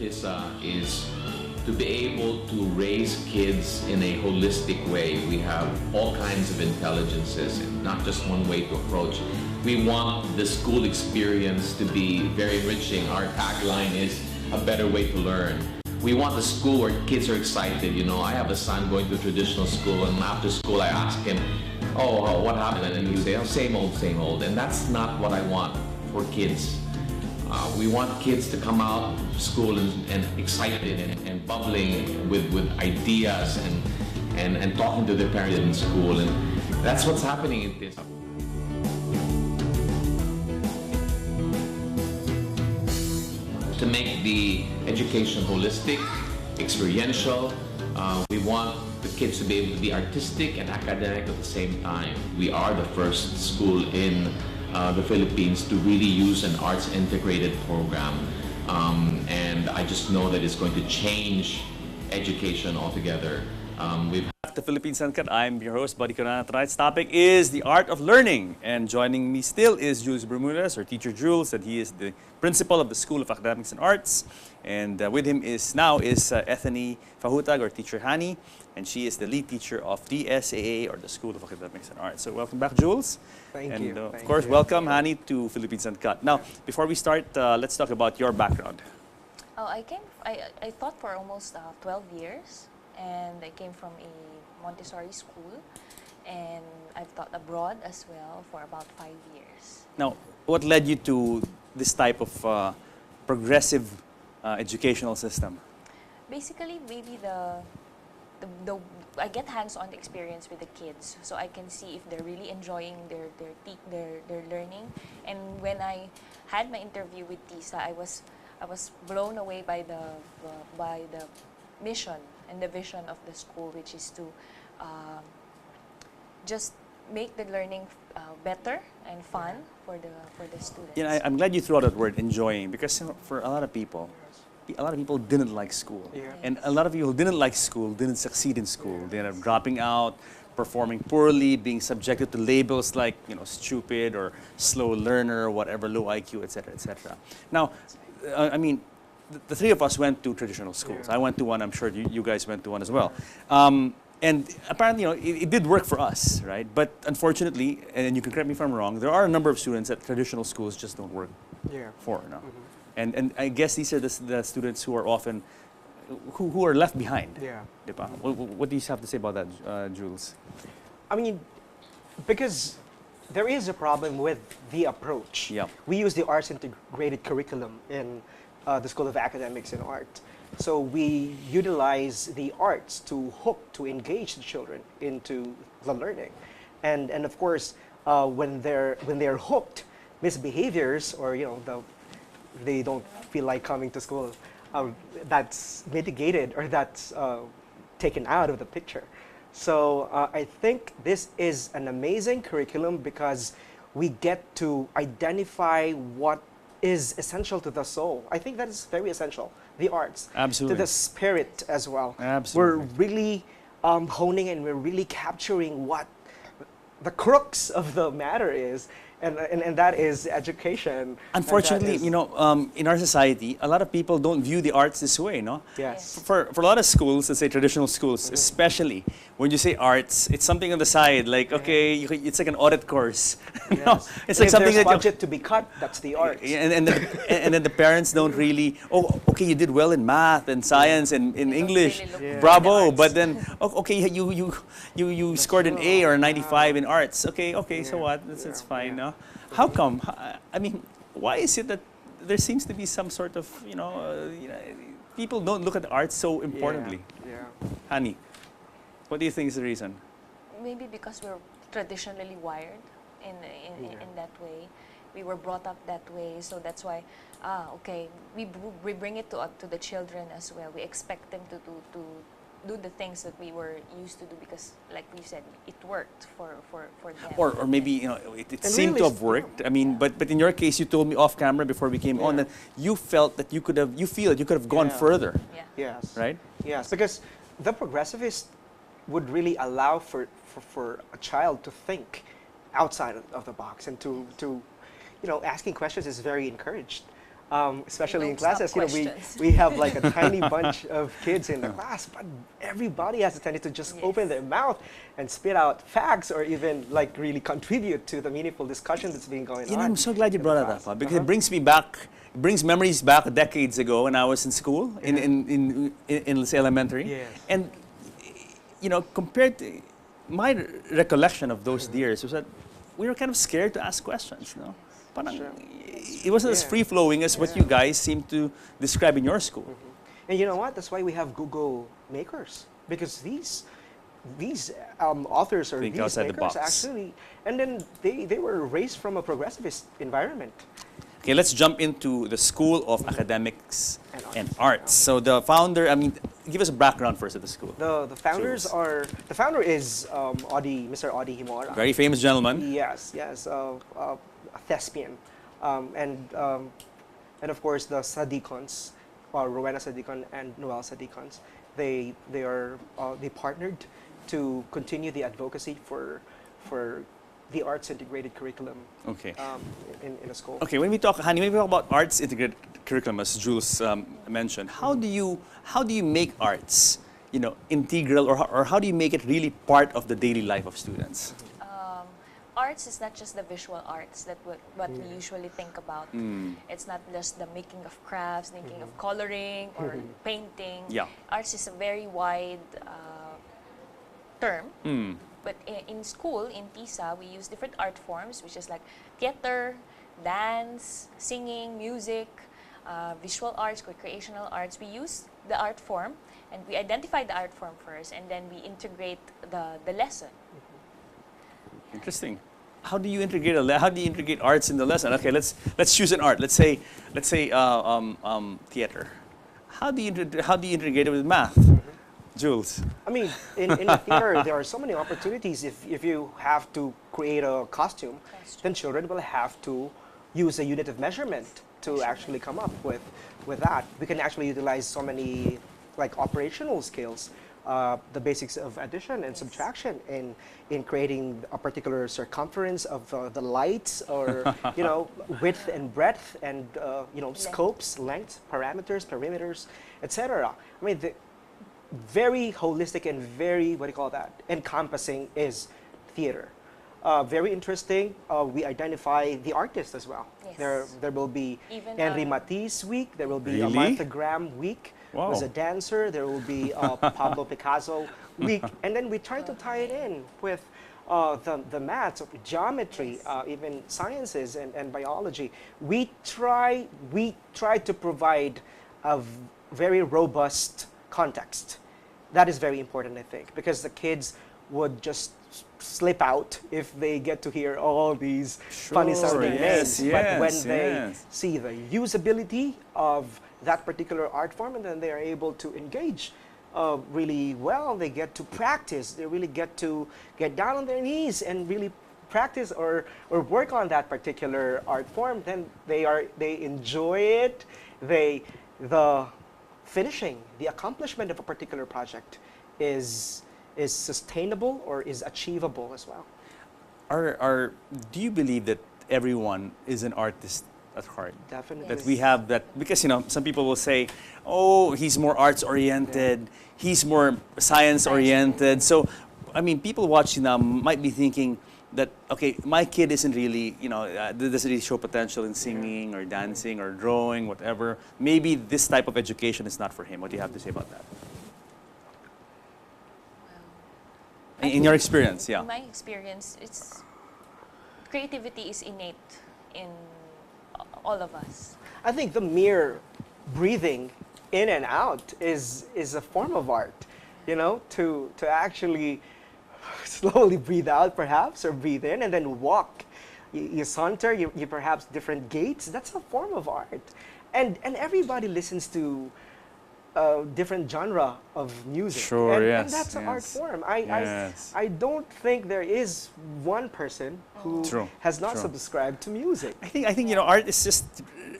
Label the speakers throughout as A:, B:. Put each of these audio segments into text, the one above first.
A: TISA is to be able to raise kids in a holistic way. We have all kinds of intelligences and not just one way to approach. We want the school experience to be very enriching. Our tagline is a better way to learn. We want a school where kids are excited. You know, I have a son going to traditional school, and after school I ask him, oh, what happened? And he say, oh, same old, same old. And that's not what I want for kids. We want kids to come out of school and excited and bubbling with ideas and talking to their parents in school. And that's what's happening in this. To make the education holistic, experiential, we want the kids to be able to be artistic and academic at the same time. We are the first school in the Philippines to really use an arts integrated program. And I just know that it's going to change education altogether. We've
B: The Philippines Uncut. I'm your host, Buddy Corona. Tonight's topic is the art of learning. And joining me still is Jules Bermudez, or Teacher Jules, and he is the principal of the School of Academics and Arts. And with him now is Ethany Fahutag, or Teacher Hani, and she is the lead teacher of DSAA, or the School of Academics and Arts. So welcome back, Jules.
C: Thank
B: and,
C: you.
B: Of course, welcome, Hani, to Philippines Uncut. Now, before we start, let's talk about your background.
D: Oh, I taught for almost 12 years, and I came from a Montessori school, and I've taught abroad as well for about 5 years.
B: Now, what led you to this type of progressive educational system?
D: Basically, maybe I get hands-on experience with the kids, so I can see if they're really enjoying their learning. And when I had my interview with TISA, I was blown away by the mission and the vision of the school, which is to just make the learning better and fun for the students.
B: You know, I'm glad you threw out that word, enjoying, because for a lot of people didn't like school.
C: Yeah.
B: And a lot of people who didn't like school didn't succeed in school. They ended up dropping out, performing poorly, being subjected to labels like, you know, stupid or slow learner, whatever, low IQ, etc., etc. Now, I mean, the three of us went to traditional schools.
C: Yeah.
B: I went to one. I'm sure you guys went to one as well. And apparently, you know, it did work for us, right? But unfortunately, and you can correct me if I'm wrong, there are a number of students that traditional schools just don't work for. No? And I guess these are the students who are often who are left behind.
C: Yeah.
B: Diba? What do you have to say about that, Jules?
C: I mean, because there is a problem with the approach.
B: Yeah.
C: We use the arts integrated curriculum in the School of Academics and Art. So we utilize the arts to engage the children into the learning. And of course, when they're hooked, misbehaviors, or, you know, they don't feel like coming to school, that's mitigated, or that's taken out of the picture. So I think this is an amazing curriculum because we get to identify what is essential to the soul. I think that is very essential. The arts.
B: Absolutely.
C: To the spirit as well.
B: Absolutely.
C: We're really honing and we're really capturing what the crux of the matter is. And that is education.
B: Unfortunately, you know, in our society, a lot of people don't view the arts this way, no?
C: Yes.
B: For a lot of schools, let's say traditional schools, especially, when you say arts, it's something on the side, like, okay, it's like an audit course.
C: Yes.
B: No, it's like
C: if
B: something
C: there's
B: that
C: budget to be cut, that's the arts.
B: and then the parents don't really, oh, okay, you did well in math and science and in
D: They don't
B: English,
D: really look
C: Yeah.
D: for
B: bravo.
D: the arts.
B: But then, okay, you scored an A or a 95 in arts. Okay, so
C: Yeah.
B: what? It's
C: Yeah.
B: fine,
C: Yeah.
B: no? How come? I mean, why is it that there seems to be some sort of, people don't look at the arts so importantly?
C: Yeah.
B: Hani, what do you think is the reason?
D: Maybe because we're traditionally wired in that way. We were brought up that way, so that's why. Okay, we bring it to the children as well. We expect them to do the things that we were used to do because, like we said, it worked for them.
B: Or maybe it
C: And
B: seemed to
C: really,
B: have worked. I mean, but in your case, you told me off camera before we came on
C: Yeah.
B: that you felt that you feel that you could have gone
C: Yeah.
B: further,
D: Yeah.
C: Yes.
B: right?
C: Yes, because the progressivist would really allow for a child to think outside of the box and to asking questions is very encouraged. especially
D: We
C: in
D: don't stop
C: classes. You know,
D: questions.
C: we have like a tiny bunch of kids in the class, but everybody has a tendency to just
D: Yes.
C: open their mouth and spit out facts or even like really contribute to the meaningful discussion that's being going
B: You
C: on.
B: know, I'm so glad you
C: in the
B: brought that
C: class.
B: up, because it brings me back, it brings memories back decades ago when I was in school, in let's say elementary.
C: Yes.
B: And, you know, compared to my recollection of those years was that we were kind of scared to ask questions, no? Parang,
C: Sure.
B: it wasn't as
C: Yeah.
B: free-flowing as what you guys seem to describe in your school.
C: And you know what? That's why we have Google makers, because these authors or
B: Think
C: these
B: outside the
C: makers
B: box.
C: actually, and then they were raised from a progressivist environment.
B: Okay, let's jump into the School of Academics
C: And
B: and
C: Arts.
B: Arts. So the founder, I mean, give us a background first of the school.
C: The founders
B: Jules.
C: are, the founder is Mr. Audie Himora.
B: Very famous gentleman.
C: Yes, a thespian, and of course the Sadikons, Rowena Sadikon and Noel Sadikons. They partnered to continue the advocacy for the arts integrated curriculum
B: Okay.
C: in a school.
B: Okay, when we talk, Hani, when we talk about arts integrated curriculum, as Jules mentioned, how do you make arts, you know, integral, or how do you make it really part of the daily life of students?
D: Arts is not just the visual arts that what we usually think about. It's not just the making of crafts, making of coloring or painting.
B: Yeah.
D: Arts is a very wide term. But in school, in TISA, we use different art forms, which is like theater, dance, singing, music, visual arts, recreational arts. We use the art form, and we identify the art form first, and then we integrate the lesson.
B: Interesting. How do you integrate how do you integrate arts in the lesson? Okay, let's choose an art. Let's say theater. How do you integrate it with math? Jules.
C: I mean, in the theater, there are so many opportunities. If you have to create a costume, then children will have to use a unit of measurement to actually come up with that. We can actually utilize so many like operational skills, the basics of addition and subtraction in creating a particular circumference of the lights, or you know, width and breadth, and you know, scopes, length, parameters, perimeters, etc. I mean, very holistic and very, what do you call that, encompassing is theater. Very interesting. We identify the artists as well.
D: Yes.
C: There will be
D: Even,
C: Henry Matisse week. There will be a
B: Really?
C: Martha Graham week.
B: Wow.
C: Who's a dancer. There will be a Pablo Picasso week. And then we try to tie it in with the maths, geometry, even sciences and biology. We try to provide a very robust context. That is very important, I think, because the kids would just slip out if they get to hear all these funny sounding
B: yes,
C: names. But when
B: yes,
C: they
B: yes.
C: see the usability of that particular art form, and then they are able to engage really well, they get to practice. They really get to get down on their knees and really practice or work on that particular art form. Then they enjoy it. The finishing, the accomplishment of a particular project is sustainable or is achievable as well.
B: Do you believe that everyone is an artist at heart?
C: Definitely.
B: That we have that, because you know, some people will say, oh, he's more arts oriented, he's more science oriented. So, I mean, people watching now might be thinking that, okay, my kid isn't really, you know, doesn't really show potential in singing or dancing or drawing, whatever. Maybe this type of education is not for him. What do you have to say about that? In your experience, yeah.
D: In my experience, it's creativity is innate in all of us.
C: I think the mere breathing in and out is a form of art. You know, to actually slowly breathe out, perhaps, or breathe in, and then walk. You saunter, you perhaps different gaits. That's a form of art, and everybody listens to different genre of music.
B: Sure,
C: and,
B: yes,
C: and that's an art
B: yes,
C: form.
B: yes.
C: I don't think there is one person who
B: True,
C: has not
B: true.
C: subscribed to music.
B: I think you know, art is just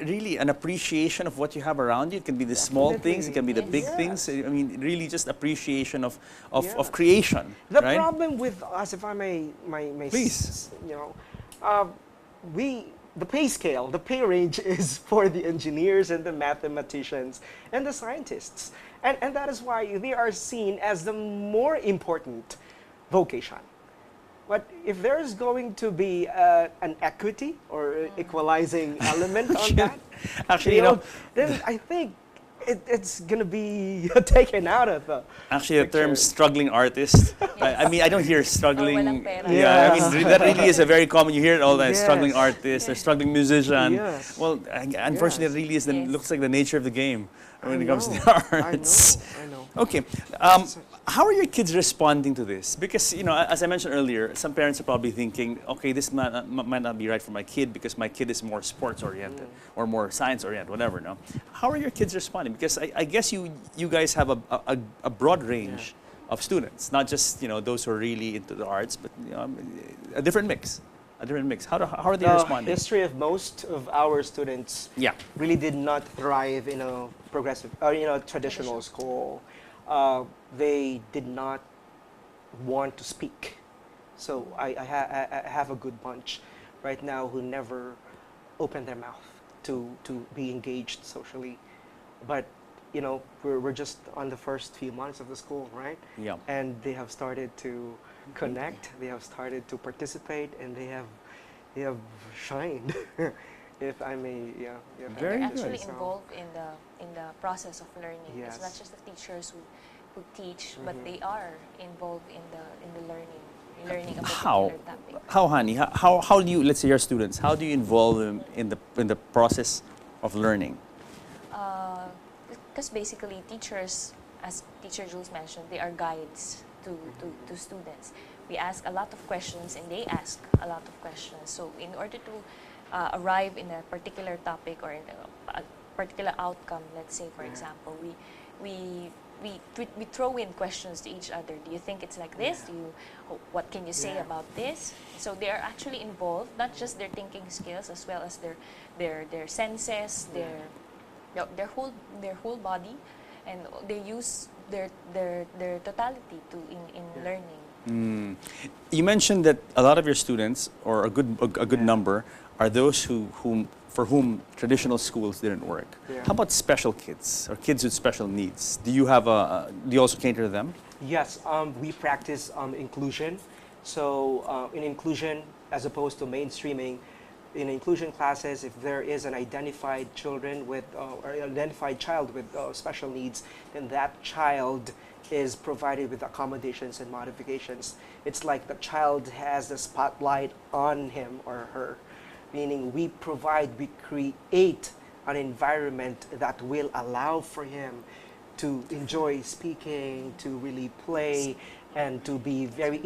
B: really an appreciation of what you have around you. It can be the small things, it can be the big
C: Yes.
B: things. I mean, really just appreciation of
C: Yeah.
B: creation.
C: The
B: right?
C: problem with us, if I may
B: Please.
C: you know, we the pay scale, the pay range is for the engineers and the mathematicians and the scientists. And that is why they are seen as the more important vocation. But if there's going to be an equity or equalizing element on that,
B: Actually, you know,
C: then I think it's going to be taken out of the
B: actually, the term
C: picture.
B: struggling artist, I mean, I don't hear
D: Or
B: struggling.
D: walang pera.
B: Yeah, I
C: Yes.
B: mean, that really is a very common, you hear it all the time, struggling
C: Yes.
B: artist or struggling musician.
C: Yes.
B: Well, unfortunately,
C: Yes.
B: it really is
D: Yes.
B: looks like the nature of the game when it comes to
C: I
B: the
C: know,
B: arts.
C: I know.
B: Okay. How are your kids responding to this? Because, you know, as I mentioned earlier, some parents are probably thinking, okay, this might not be right for my kid because my kid is more sports-oriented or more science-oriented, whatever, no? How are your kids responding? Because I guess you guys have a broad range of students, not just, you know, those who are really into the arts, but, you know, a different mix. A different mix. How are they
C: The
B: responding?
C: history of most of our students
B: Yeah.
C: really did not thrive in a progressive, or traditional school. They did not want to speak. So I have a good bunch right now who never opened their mouth to be engaged socially. But we're just on the first few months of the school, right?
B: Yeah.
C: And they have started to connect. They have started to participate, and they have shined, if I may. Yeah.
B: Very
D: They're
B: good.
D: actually
C: So-
D: involved in the process of learning. It's not
C: Yes.
D: just the teachers who teach, but they are involved in the learning a
B: How?
D: particular topic.
B: How, honey? How do you, let's say your students, how do you involve them in the process of learning?
D: Because basically teachers, as Teacher Jules mentioned, they are guides to students. We ask a lot of questions and they ask a lot of questions. So in order to arrive in a particular topic or in a particular outcome, let's say for example, we throw in questions to each other. Do you think it's like this? What can you say about this? So they are actually involved, not just their thinking skills, as well as their senses, their whole body, and they use their totality in learning.
B: You mentioned that a lot of your students, or a good number, are those for whom traditional schools didn't work.
C: Yeah.
B: How about special kids or kids with special needs? Do you also cater to them?
C: Yes, we practice inclusion. So in inclusion, as opposed to mainstreaming, in inclusion classes, if there is an identified child with special needs, then that child is provided with accommodations and modifications. It's like the child has the spotlight on him or her, meaning we create an environment that will allow for him to enjoy speaking, to really play, and to be very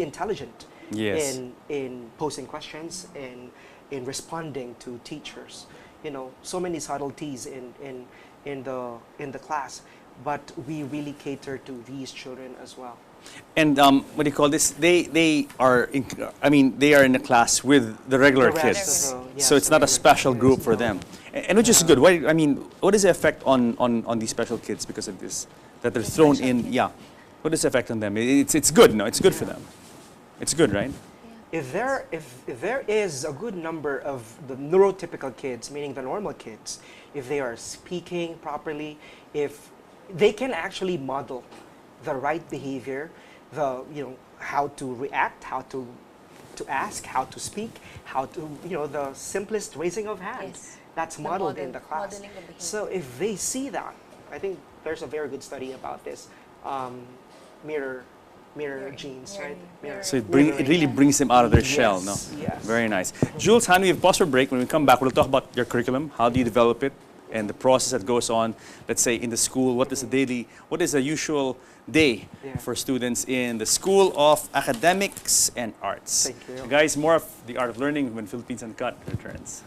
C: intelligent.
B: Yes.
C: In posing questions and in responding to teachers. So many subtleties in the class, but we really cater to these children as well.
B: And what do you call this? They are in a class with the regular
C: The
B: kids,
C: rest, yes,
B: so it's not a
C: regular
B: special
C: kids.
B: group for them, and which is good. What is the effect on these special kids because of this? That they're thrown
D: special
B: in.
D: kids.
B: Yeah. What is the effect on them? It's good. No, it's good for them. It's good, right?
C: If there is a good number of the neurotypical kids, meaning the normal kids, if they are speaking properly, if they can actually model the right behavior, how to react, how to ask, how to speak, how to the simplest raising of hands.
D: Yes.
C: That's
D: The
C: modeled in the class.
D: modeling the behavior.
C: So if they see that, I think there's a very good study about this. Mirror genes, right?
D: mirror.
B: So it really brings them out of their shell, no?
C: Yes.
B: Very nice. Jules, Han, we have paused for a break. When we come back, we'll talk about your curriculum. How do you develop it? And the process that goes on, let's say, in the school. What is a usual day for students in the School of Academics and Arts?
C: Thank you.
B: Guys, more of The Art of Learning when Philippines Uncut returns.